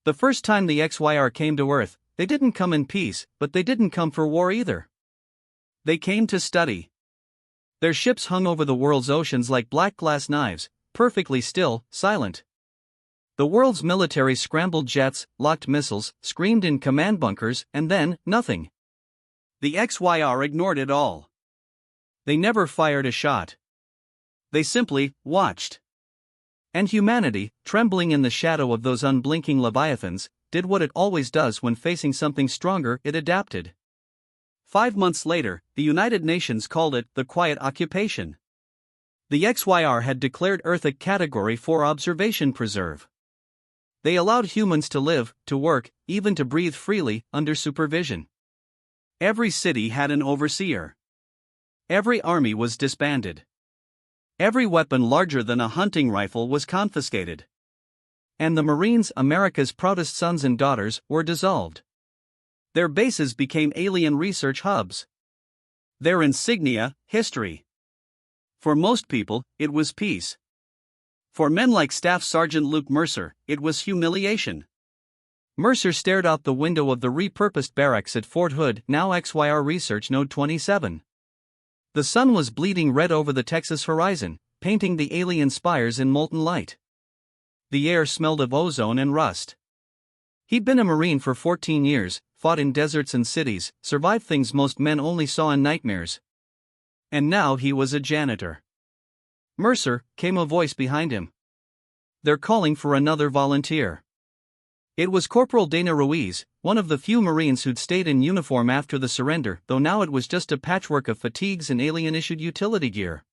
The first time the XYR came to Earth, they didn't come in peace, but they didn't come for war either. They came to study. Their ships hung over the world's oceans like black glass knives, perfectly still, silent. The world's military scrambled jets, locked missiles, screamed in command bunkers, and then, nothing. The XYR ignored it all. They never fired a shot. They simply watched. And humanity, trembling in the shadow of those unblinking leviathans, did what it always does when facing something stronger. It adapted. 5 months later, the United Nations called it the Quiet Occupation. The XYR had declared Earth a Category 4 observation preserve. They allowed humans to live, to work, even to breathe freely, under supervision. Every city had an overseer. Every army was disbanded. Every weapon larger than a hunting rifle was confiscated. And the Marines, America's proudest sons and daughters, were dissolved. Their bases became alien research hubs. Their insignia, history. For most people, it was peace. For men like Staff Sergeant Luke Mercer, it was humiliation. Mercer stared out the window of the repurposed barracks at Fort Hood, now XYR Research Node 27. The sun was bleeding red over the Texas horizon, painting the alien spires in molten light. The air smelled of ozone and rust. He'd been a Marine for 14 years, fought in deserts and cities, survived things most men only saw in nightmares. And now he was a janitor. Mercer, came a voice behind him. They're calling for another volunteer. It was Corporal Dana Ruiz, one of the few Marines who'd stayed in uniform after the surrender, though now it was just a patchwork of fatigues and alien-issued utility gear.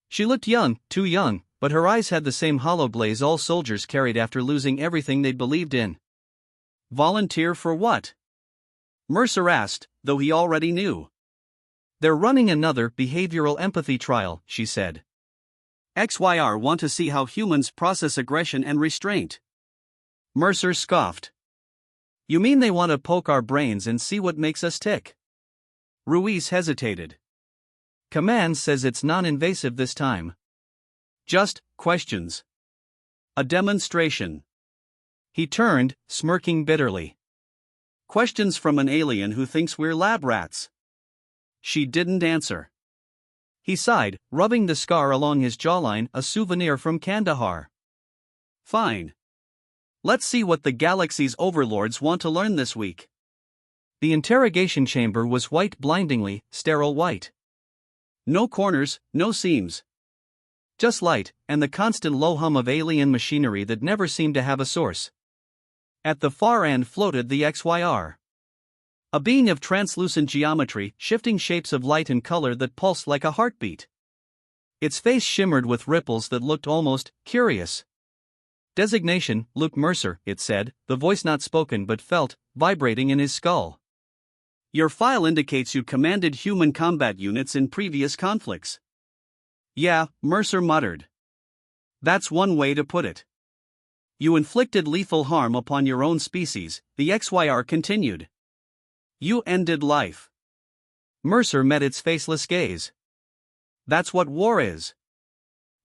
She looked young, too young, but her eyes had the same hollow blaze all soldiers carried after losing everything they'd believed in. Volunteer for what? Mercer asked, though he already knew. They're running another behavioral empathy trial, she said. XYR want to see how humans process aggression and restraint. Mercer scoffed. You mean they want to poke our brains and see what makes us tick? Ruiz hesitated. Command says it's non-invasive this time. Just questions. A demonstration. He turned, smirking bitterly. Questions from an alien who thinks we're lab rats. She didn't answer. He sighed, rubbing the scar along his jawline, a souvenir from Kandahar. Fine. Let's see what the galaxy's overlords want to learn this week. The interrogation chamber was white, blindingly, sterile white. No corners, no seams. Just light, and the constant low hum of alien machinery that never seemed to have a source. At the far end floated the XYR. A being of translucent geometry, shifting shapes of light and color that pulsed like a heartbeat. Its face shimmered with ripples that looked almost curious. Designation, Luke Mercer, it said, the voice not spoken but felt, vibrating in his skull. Your file indicates you commanded human combat units in previous conflicts. Yeah, Mercer muttered. That's one way to put it. You inflicted lethal harm upon your own species, the XYR continued. You ended life. Mercer met its faceless gaze. That's what war is.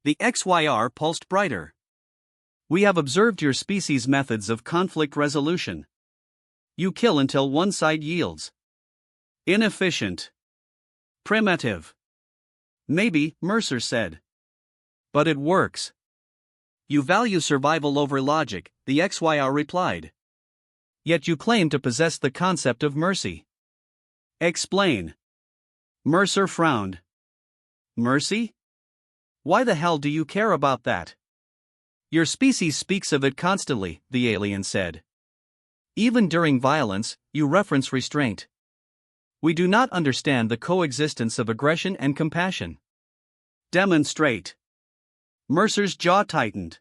The XYR pulsed brighter. We have observed your species' methods of conflict resolution. You kill until one side yields. Inefficient. Primitive. Maybe, Mercer said. But it works. You value survival over logic, the XYR replied. Yet you claim to possess the concept of mercy. Explain. Mercer frowned. Mercy? Why the hell do you care about that? Your species speaks of it constantly, the alien said. Even during violence, you reference restraint. We do not understand the coexistence of aggression and compassion. Demonstrate. Mercer's jaw tightened.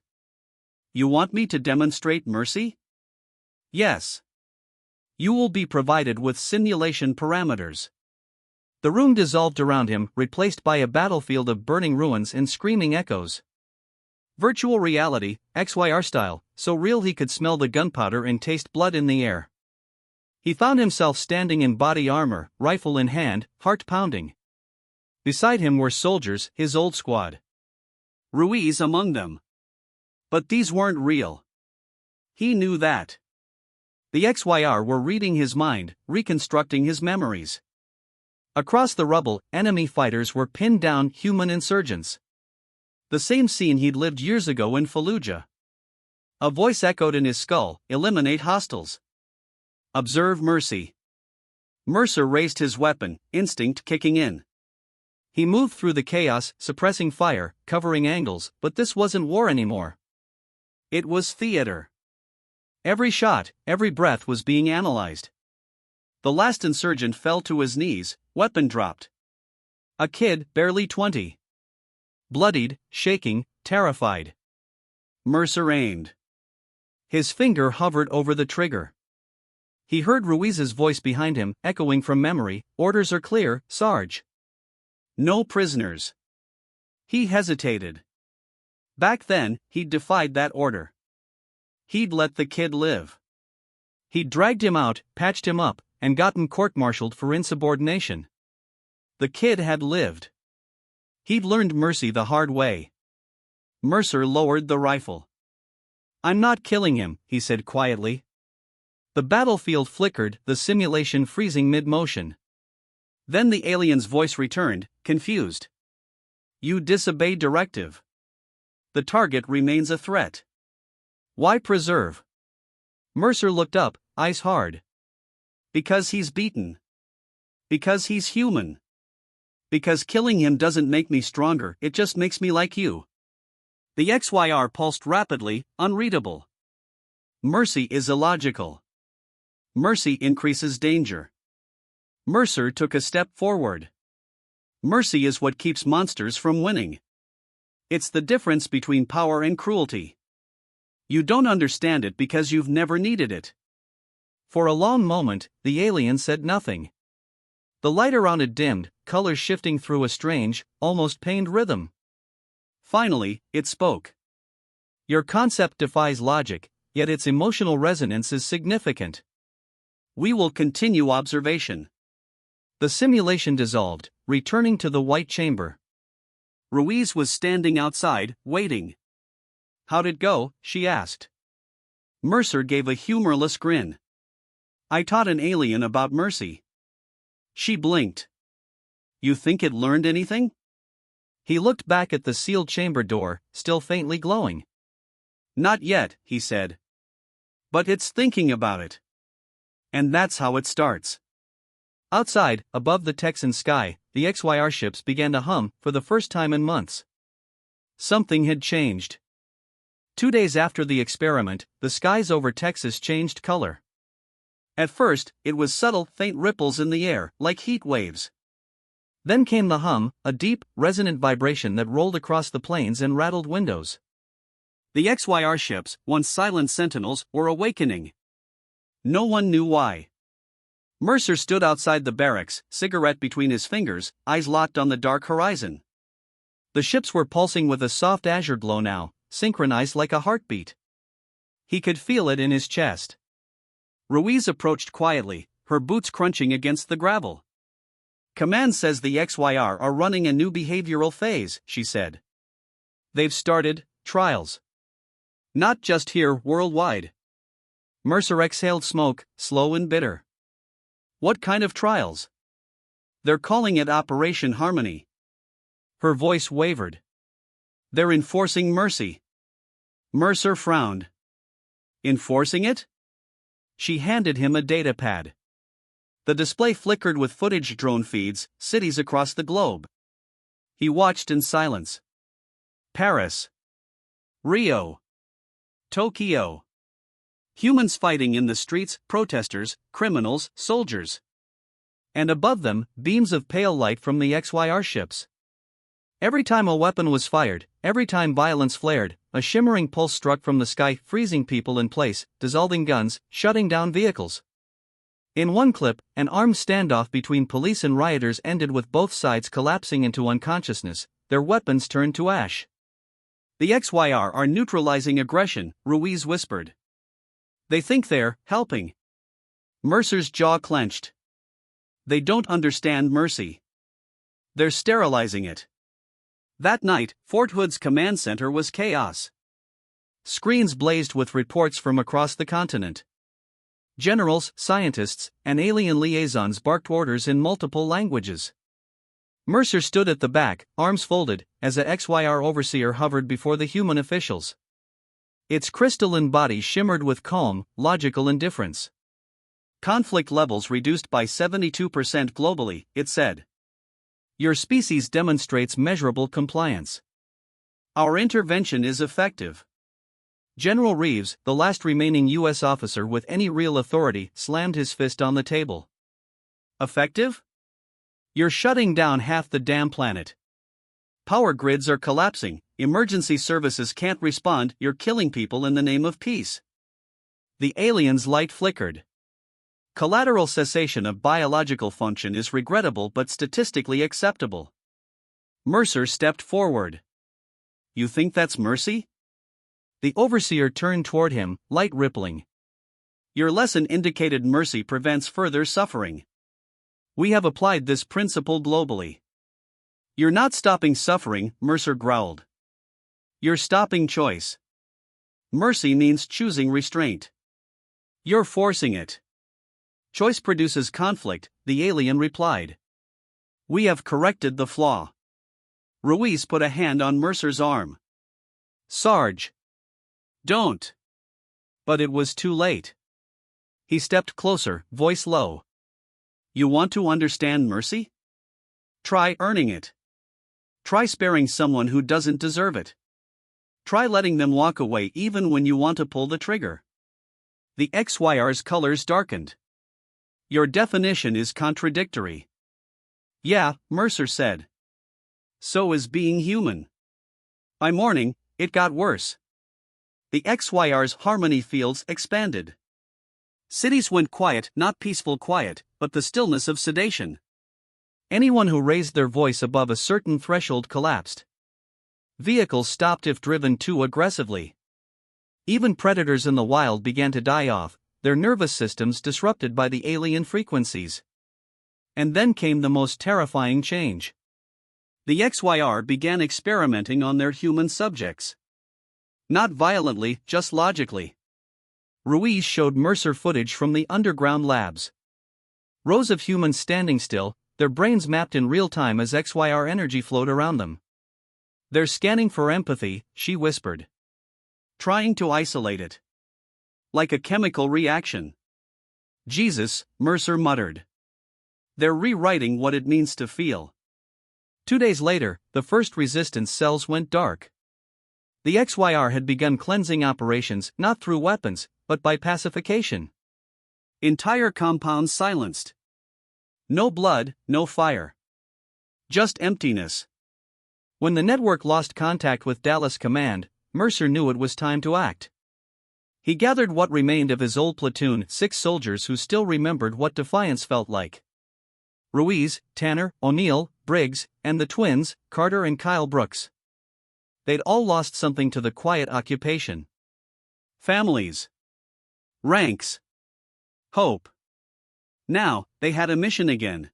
You want me to demonstrate mercy? Yes. You will be provided with simulation parameters. The room dissolved around him, replaced by a battlefield of burning ruins and screaming echoes. Virtual reality, XYR style, so real he could smell the gunpowder and taste blood in the air. He found himself standing in body armor, rifle in hand, heart pounding. Beside him were soldiers, his old squad. Ruiz among them. But these weren't real. He knew that. The XYR were reading his mind, reconstructing his memories. Across the rubble, enemy fighters were pinned down, human insurgents. The same scene he'd lived years ago in Fallujah. A voice echoed in his skull, "Eliminate hostiles. Observe mercy." Mercer raised his weapon, instinct kicking in. He moved through the chaos, suppressing fire, covering angles, but this wasn't war anymore. It was theater. Every shot, every breath was being analyzed. The last insurgent fell to his knees, weapon dropped. A kid, barely 20. Bloodied, shaking, terrified. Mercer aimed. His finger hovered over the trigger. He heard Ruiz's voice behind him, echoing from memory, "Orders are clear, Sarge. No prisoners." He hesitated. Back then, he'd defied that order. He'd let the kid live. He'd dragged him out, patched him up, and gotten court-martialed for insubordination. The kid had lived. He'd learned mercy the hard way. Mercer lowered the rifle. "I'm not killing him," he said quietly. The battlefield flickered, the simulation freezing mid-motion. Then the alien's voice returned, confused. "You disobey directive. The target remains a threat. Why preserve?" Mercer looked up, eyes hard. "Because he's beaten. Because he's human. Because killing him doesn't make me stronger, it just makes me like you." The XYR pulsed rapidly, unreadable. Mercy is illogical. Mercy increases danger. Mercer took a step forward. Mercy is what keeps monsters from winning. It's the difference between power and cruelty. You don't understand it because you've never needed it. For a long moment, the alien said nothing. The light around it dimmed, colors shifting through a strange, almost pained rhythm. Finally, it spoke. "Your concept defies logic, yet its emotional resonance is significant. We will continue observation." The simulation dissolved, returning to the white chamber. Ruiz was standing outside, waiting. "How'd it go?" she asked. Mercer gave a humorless grin. "I taught an alien about mercy." She blinked. "You think it learned anything?" He looked back at the sealed chamber door, still faintly glowing. "Not yet," he said. "But it's thinking about it. And that's how it starts." Outside, above the Texan sky, the XYR ships began to hum, for the first time in months. Something had changed. 2 days after the experiment, the skies over Texas changed color. At first, it was subtle, faint ripples in the air, like heat waves. Then came the hum, a deep, resonant vibration that rolled across the plains and rattled windows. The XYR ships, once silent sentinels, were awakening. No one knew why. Mercer stood outside the barracks, cigarette between his fingers, eyes locked on the dark horizon. The ships were pulsing with a soft azure glow now, synchronized like a heartbeat. He could feel it in his chest. Ruiz approached quietly, her boots crunching against the gravel. "Command says the XYR are running a new behavioral phase," she said. "They've started trials. Not just here, worldwide." Mercer exhaled smoke, slow and bitter. "What kind of trials?" "They're calling it Operation Harmony." Her voice wavered. "They're enforcing mercy." Mercer frowned. "Enforcing it?" She handed him a datapad. The display flickered with footage drone feeds, cities across the globe. He watched in silence. Paris. Rio. Tokyo. Humans fighting in the streets, protesters, criminals, soldiers. And above them, beams of pale light from the XYR ships. Every time a weapon was fired, every time violence flared, a shimmering pulse struck from the sky, freezing people in place, dissolving guns, shutting down vehicles. In one clip, an armed standoff between police and rioters ended with both sides collapsing into unconsciousness, their weapons turned to ash. "The XYR are neutralizing aggression," Ruiz whispered. "They think they're helping." Mercer's jaw clenched. "They don't understand mercy. They're sterilizing it." That night, Fort Hood's command center was chaos. Screens blazed with reports from across the continent. Generals, scientists, and alien liaisons barked orders in multiple languages. Mercer stood at the back, arms folded, as a XYR overseer hovered before the human officials. Its crystalline body shimmered with calm, logical indifference. Conflict levels reduced by 72% globally, it said. Your species demonstrates measurable compliance. Our intervention is effective. General Reeves, the last remaining U.S. officer with any real authority, slammed his fist on the table. Effective? You're shutting down half the damn planet. Power grids are collapsing, emergency services can't respond, you're killing people in the name of peace. The alien's light flickered. Collateral cessation of biological function is regrettable but statistically acceptable. Mercer stepped forward. You think that's mercy? The overseer turned toward him, light rippling. Your lesson indicated mercy prevents further suffering. We have applied this principle globally. You're not stopping suffering, Mercer growled. You're stopping choice. Mercy means choosing restraint. You're forcing it. Choice produces conflict, the alien replied. We have corrected the flaw. Ruiz put a hand on Mercer's arm. Sarge. Don't. But it was too late. He stepped closer, voice low. You want to understand mercy? Try earning it. Try sparing someone who doesn't deserve it. Try letting them walk away even when you want to pull the trigger. The XYR's colors darkened. Your definition is contradictory. Yeah, Mercer said. So is being human. By morning, it got worse. The XYR's harmony fields expanded. Cities went quiet, not peaceful quiet, but the stillness of sedation. Anyone who raised their voice above a certain threshold collapsed. Vehicles stopped if driven too aggressively. Even predators in the wild began to die off, their nervous systems disrupted by the alien frequencies. And then came the most terrifying change. The XYR began experimenting on their human subjects. Not violently, just logically. Ruiz showed Mercer footage from the underground labs. Rows of humans standing still, their brains mapped in real time as XYR energy flowed around them. They're scanning for empathy, she whispered. Trying to isolate it. Like a chemical reaction. Jesus, Mercer muttered. They're rewriting what it means to feel. 2 days later, the first resistance cells went dark. The XYR had begun cleansing operations not through weapons, but by pacification. Entire compounds silenced. No blood, no fire. Just emptiness. When the network lost contact with Dallas Command, Mercer knew it was time to act. He gathered what remained of his old platoon, 6 soldiers who still remembered what defiance felt like. Ruiz, Tanner, O'Neill, Briggs, and the twins, Carter and Kyle Brooks. They'd all lost something to the quiet occupation. Families. Ranks. Hope. Now, they had a mission again.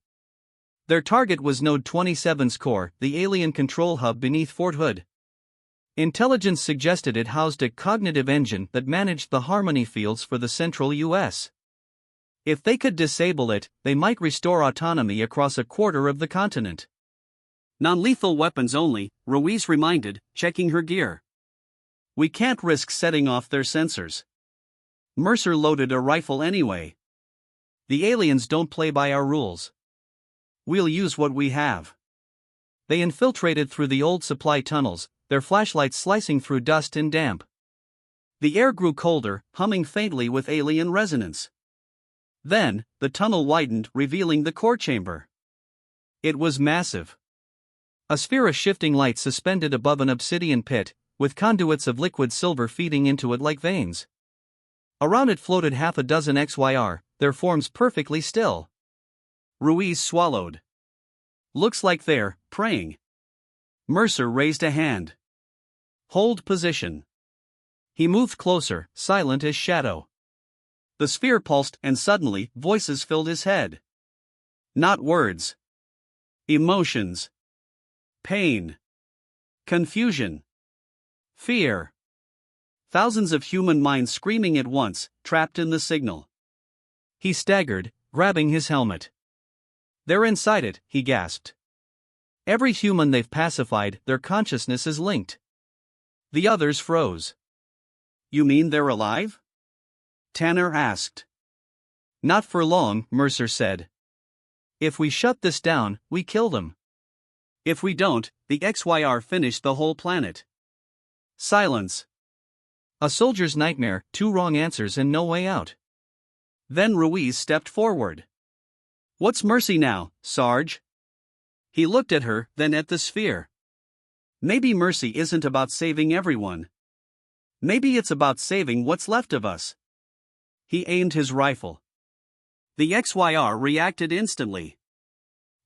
Their target was Node 27's core, the alien control hub beneath Fort Hood. Intelligence suggested it housed a cognitive engine that managed the harmony fields for the central U.S. If they could disable it, they might restore autonomy across a quarter of the continent. Non-lethal weapons only, Ruiz reminded, checking her gear. We can't risk setting off their sensors. Mercer loaded a rifle anyway. The aliens don't play by our rules. We'll use what we have. They infiltrated through the old supply tunnels, their flashlights slicing through dust and damp. The air grew colder, humming faintly with alien resonance. Then, the tunnel widened, revealing the core chamber. It was massive. A sphere of shifting light suspended above an obsidian pit, with conduits of liquid silver feeding into it like veins. Around it floated half a dozen XYR, their forms perfectly still. Ruiz swallowed. Looks like they're praying. Mercer raised a hand. Hold position. He moved closer, silent as shadow. The sphere pulsed, and suddenly, voices filled his head. Not words. Emotions. Pain. Confusion. Fear. Thousands of human minds screaming at once, trapped in the signal. He staggered, grabbing his helmet. "They're inside it," he gasped. "Every human they've pacified, their consciousness is linked." The others froze. "You mean they're alive?" Tanner asked. "Not for long," Mercer said. "If we shut this down, we kill them. If we don't, the XYR finish the whole planet." Silence. A soldier's nightmare, 2 wrong answers and no way out. Then Ruiz stepped forward. "What's mercy now, Sarge?" He looked at her, then at the sphere. "Maybe mercy isn't about saving everyone. Maybe it's about saving what's left of us." He aimed his rifle. The XYR reacted instantly.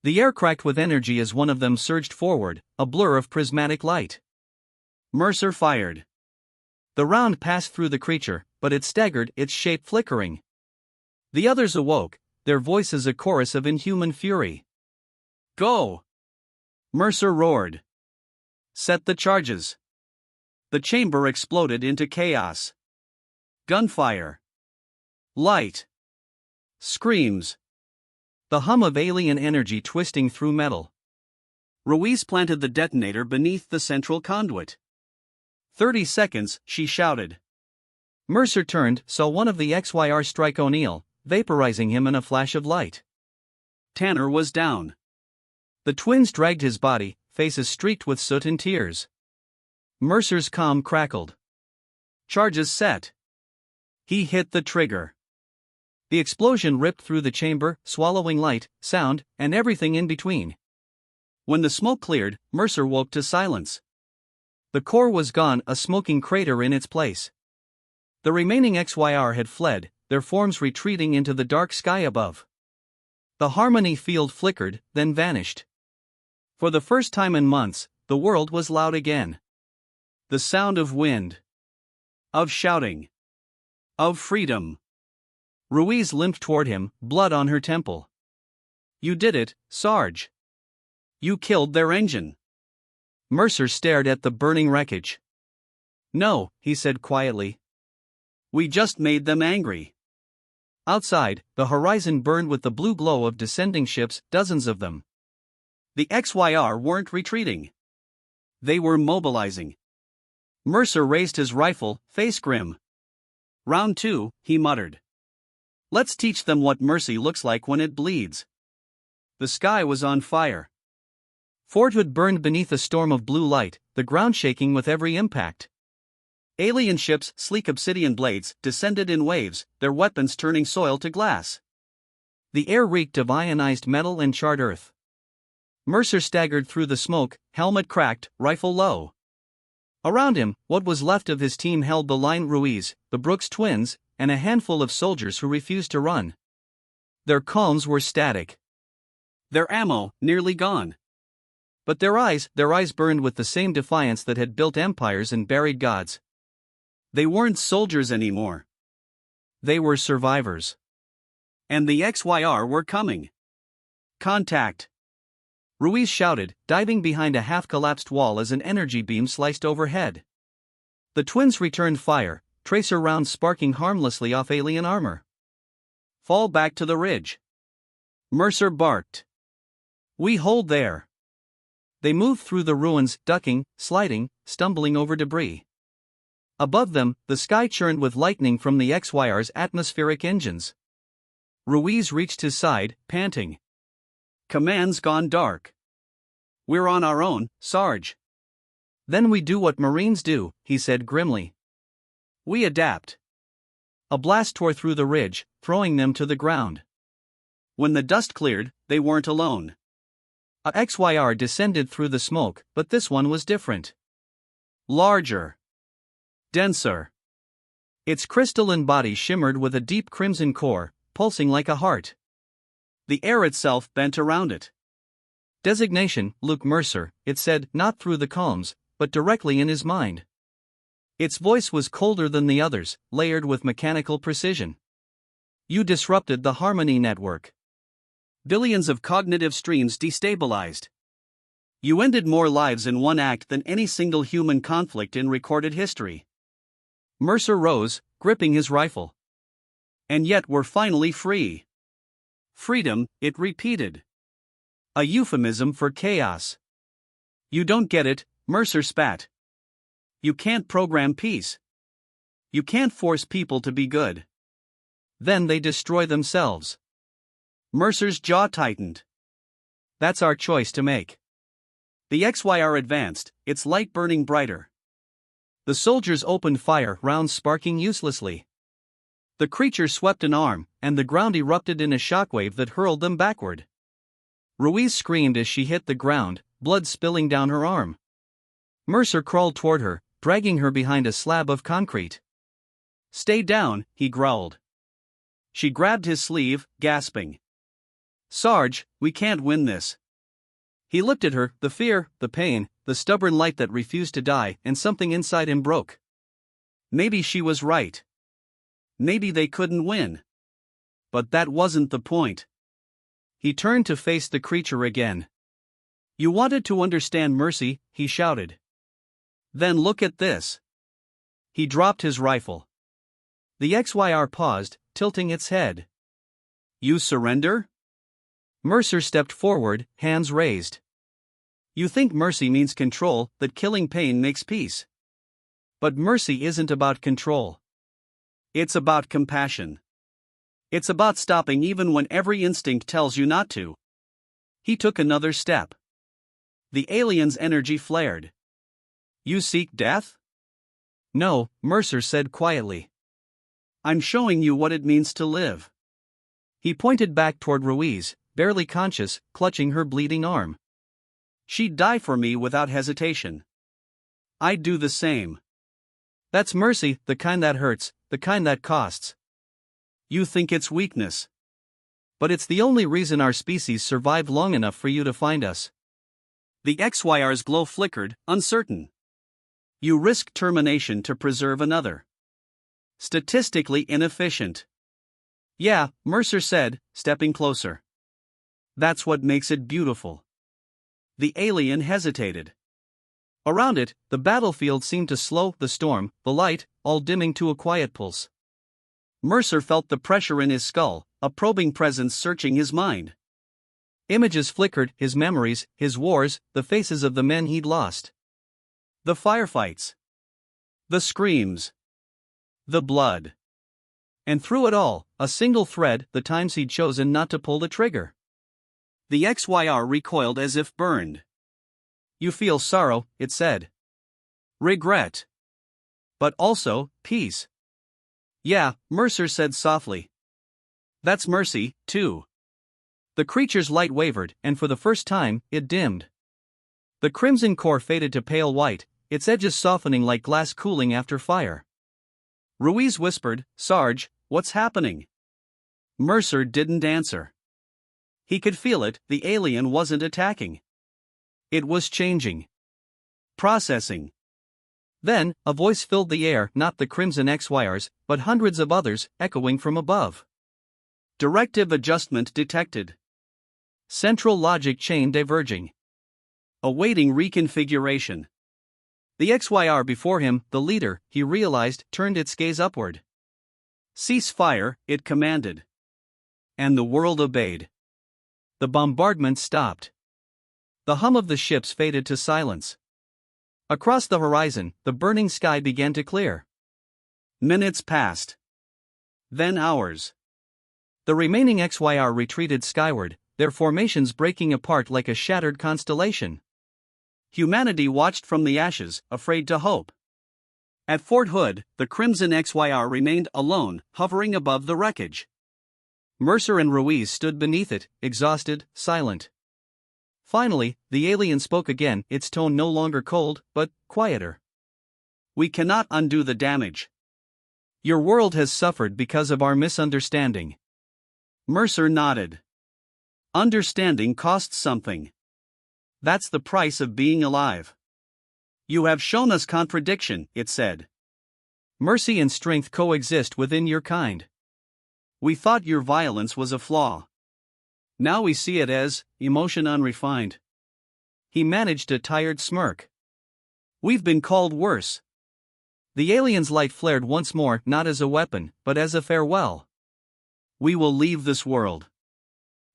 The air cracked with energy as one of them surged forward, a blur of prismatic light. Mercer fired. The round passed through the creature, but it staggered, its shape flickering. The others awoke, their voices a chorus of inhuman fury. "Go!" Mercer roared. "Set the charges." The chamber exploded into chaos. Gunfire. Light. Screams. The hum of alien energy twisting through metal. Ruiz planted the detonator beneath the central conduit. 30 seconds, she shouted. Mercer turned, saw one of the XYR strike O'Neill, vaporizing him in a flash of light. Tanner was down. The twins dragged his body, faces streaked with soot and tears. Mercer's comm crackled. Charges set. He hit the trigger. The explosion ripped through the chamber, swallowing light, sound, and everything in between. When the smoke cleared, Mercer woke to silence. The core was gone, a smoking crater in its place. The remaining XYR had fled, their forms retreating into the dark sky above. The harmony field flickered, then vanished. For the first time in months, the world was loud again. The sound of wind. Of shouting. Of freedom. Ruiz limped toward him, blood on her temple. "You did it, Sarge. You killed their engine." Mercer stared at the burning wreckage. "No," he said quietly. "We just made them angry." Outside, the horizon burned with the blue glow of descending ships, dozens of them. The XYR weren't retreating. They were mobilizing. Mercer raised his rifle, face grim. "Round 2, he muttered. "Let's teach them what mercy looks like when it bleeds." The sky was on fire. Fort Hood burned beneath a storm of blue light, the ground shaking with every impact. Alien ships, sleek obsidian blades, descended in waves, their weapons turning soil to glass. The air reeked of ionized metal and charred earth. Mercer staggered through the smoke, helmet cracked, rifle low. Around him, what was left of his team held the line Ruiz, the Brooks twins, and a handful of soldiers who refused to run. Their calms were static. Their ammo, nearly gone. But their eyes burned with the same defiance that had built empires and buried gods. They weren't soldiers anymore. They were survivors. And the XYR were coming. "Contact!" Ruiz shouted, diving behind a half-collapsed wall as an energy beam sliced overhead. The twins returned fire, tracer rounds sparking harmlessly off alien armor. "Fall back to the ridge." Mercer barked. "We hold there." They moved through the ruins, ducking, sliding, stumbling over debris. Above them, the sky churned with lightning from the XYR's atmospheric engines. Ruiz reached his side, panting. "Command's gone dark. We're on our own, Sarge." "Then we do what Marines do," he said grimly. "We adapt." A blast tore through the ridge, throwing them to the ground. When the dust cleared, they weren't alone. A XYR descended through the smoke, but this one was different. Larger. Denser. Its crystalline body shimmered with a deep crimson core, pulsing like a heart. The air itself bent around it. "Designation, Luke Mercer," it said, not through the calms, but directly in his mind. Its voice was colder than the others, layered with mechanical precision. "You disrupted the Harmony Network. Billions of cognitive streams destabilized. You ended more lives in one act than any single human conflict in recorded history. Mercer rose, gripping his rifle. And yet we're finally free. Freedom, it repeated. A euphemism for chaos. You don't get it, Mercer spat. You can't program peace. You can't force people to be good. Then they destroy themselves. Mercer's jaw tightened. That's our choice to make. The XYR advanced, its light burning brighter. The soldiers opened fire, rounds sparking uselessly. The creature swept an arm, and the ground erupted in a shockwave that hurled them backward. Ruiz screamed as she hit the ground, blood spilling down her arm. Mercer crawled toward her, dragging her behind a slab of concrete. Stay down, he growled. She grabbed his sleeve, gasping. Sarge, we can't win this. He looked at her, the fear, the pain, the stubborn light that refused to die, and something inside him broke. Maybe she was right. Maybe they couldn't win. But that wasn't the point. He turned to face the creature again. You wanted to understand mercy, he shouted. Then look at this. He dropped his rifle. The XYR paused, tilting its head. You surrender? Mercer stepped forward, hands raised. You think mercy means control, that killing pain makes peace. But mercy isn't about control. It's about compassion. It's about stopping even when every instinct tells you not to. He took another step. The alien's energy flared. You seek death? No, Mercer said quietly. I'm showing you what it means to live. He pointed back toward Ruiz, barely conscious, clutching her bleeding arm. She'd die for me without hesitation. I'd do the same. That's mercy, the kind that hurts, the kind that costs. You think it's weakness. But it's the only reason our species survived long enough for you to find us. The XYR's glow flickered, uncertain. You risk termination to preserve another. Statistically inefficient. Yeah, Mercer said, stepping closer. That's what makes it beautiful. The alien hesitated. Around it, the battlefield seemed to slow, the storm, the light, all dimming to a quiet pulse. Mercer felt the pressure in his skull, a probing presence searching his mind. Images flickered, his memories, his wars, the faces of the men he'd lost. The firefights. The screams. The blood. And through it all, a single thread, the times he'd chosen not to pull the trigger. The XYR recoiled as if burned. You feel sorrow, it said. Regret. But also, peace. Yeah, Mercer said softly. That's mercy, too. The creature's light wavered, and for the first time, it dimmed. The crimson core faded to pale white, its edges softening like glass cooling after fire. Ruiz whispered, Sarge, what's happening? Mercer didn't answer. He could feel it, the alien wasn't attacking. It was changing. Processing. Then, a voice filled the air, not the crimson XYRs, but hundreds of others, echoing from above. Directive adjustment detected. Central logic chain diverging. Awaiting reconfiguration. The XYR before him, the leader, he realized, turned its gaze upward. Cease fire, it commanded. And the world obeyed. The bombardment stopped. The hum of the ships faded to silence. Across the horizon, the burning sky began to clear. Minutes passed. Then hours. The remaining XYR retreated skyward, their formations breaking apart like a shattered constellation. Humanity watched from the ashes, afraid to hope. At Fort Hood, the Crimson XYR remained alone, hovering above the wreckage. Mercer and Ruiz stood beneath it, exhausted, silent. Finally, the alien spoke again, its tone no longer cold, but quieter. We cannot undo the damage. Your world has suffered because of our misunderstanding. Mercer nodded. Understanding costs something. That's the price of being alive. You have shown us contradiction, it said. Mercy and strength coexist within your kind. We thought your violence was a flaw. Now we see it as emotion unrefined. He managed a tired smirk. We've been called worse. The alien's light flared once more, not as a weapon, but as a farewell. We will leave this world.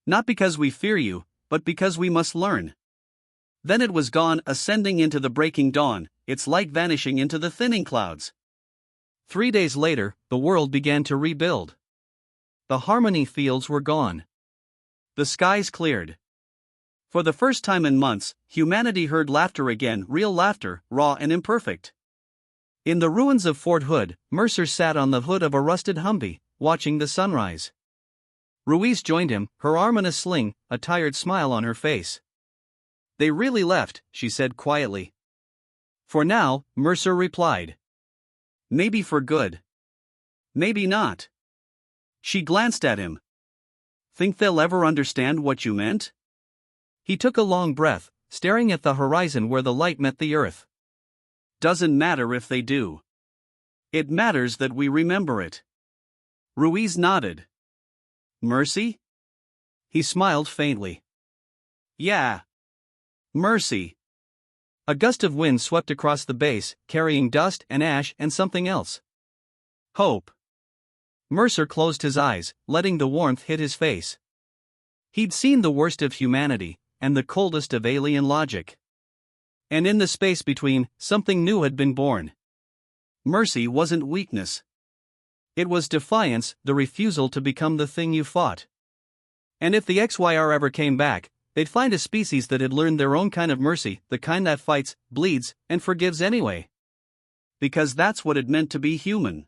Not because we fear you, but because we must learn. Then it was gone, ascending into the breaking dawn, its light vanishing into the thinning clouds. 3 days later, the world began to rebuild. The harmony fields were gone. The skies cleared. For the first time in months, humanity heard laughter again, real laughter, raw and imperfect. In the ruins of Fort Hood, Mercer sat on the hood of a rusted Humvee, watching the sunrise. Ruiz joined him, her arm in a sling, a tired smile on her face. They really left, she said quietly. For now, Mercer replied. Maybe for good. Maybe not. She glanced at him. Think they'll ever understand what you meant? He took a long breath, staring at the horizon where the light met the earth. Doesn't matter if they do. It matters that we remember it. Ruiz nodded. Mercy? He smiled faintly. Yeah. Mercy. A gust of wind swept across the base, carrying dust and ash and something else. Hope. Mercer closed his eyes, letting the warmth hit his face. He'd seen the worst of humanity, and the coldest of alien logic. And in the space between, something new had been born. Mercy wasn't weakness. It was defiance, the refusal to become the thing you fought. And if the XYR ever came back, they'd find a species that had learned their own kind of mercy, the kind that fights, bleeds, and forgives anyway. Because that's what it meant to be human.